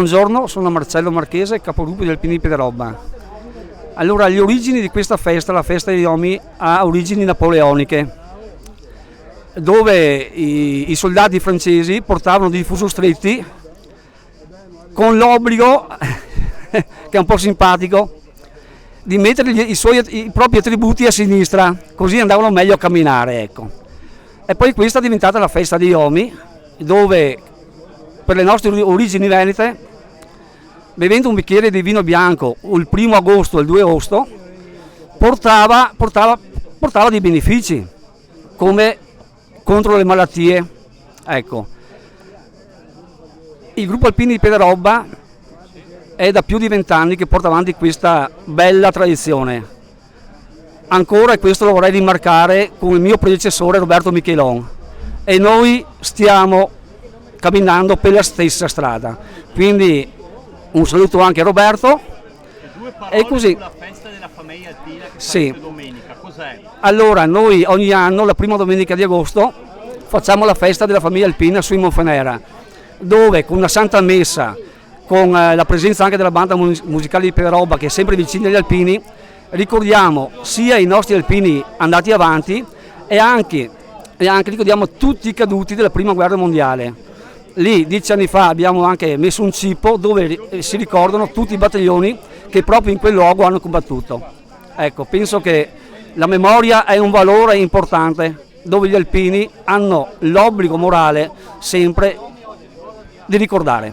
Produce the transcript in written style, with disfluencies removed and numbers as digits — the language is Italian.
Buongiorno, sono Marcello Marchese, capogruppo degli Alpini di Piederobba. Allora, le origini di questa festa, la festa degli Omi, ha origini napoleoniche, dove i soldati francesi portavano dei fusostretti con l'obbligo, che è un po' simpatico, di mettere i propri attributi a sinistra, così andavano meglio a camminare, ecco. E poi questa è diventata la festa degli Omi, dove per le nostre origini venete, bevendo un bicchiere di vino bianco il 1 agosto e il 2 agosto, portava dei benefici, come contro le malattie. Ecco. Il gruppo Alpini di Piederobba è da più di 20 anni che porta avanti questa bella tradizione. Ancora, e questo lo vorrei rimarcare, con il mio predecessore Roberto Michelon, e noi stiamo camminando per la stessa strada. Quindi un saluto anche a Roberto. Due parole così sulla festa della famiglia alpina che sì. domenica, cos'è? Allora, noi ogni anno, la prima domenica di agosto, facciamo la festa della famiglia alpina su Monfenera, dove con una santa messa, con la presenza anche della banda musicale di Piederobba, che è sempre vicina agli alpini, ricordiamo sia i nostri alpini andati avanti e anche ricordiamo tutti i caduti della prima guerra mondiale. Lì 10 anni fa abbiamo anche messo un cippo dove si ricordano tutti i battaglioni che proprio in quel luogo hanno combattuto. Ecco, penso che la memoria è un valore importante, dove gli alpini hanno l'obbligo morale sempre di ricordare.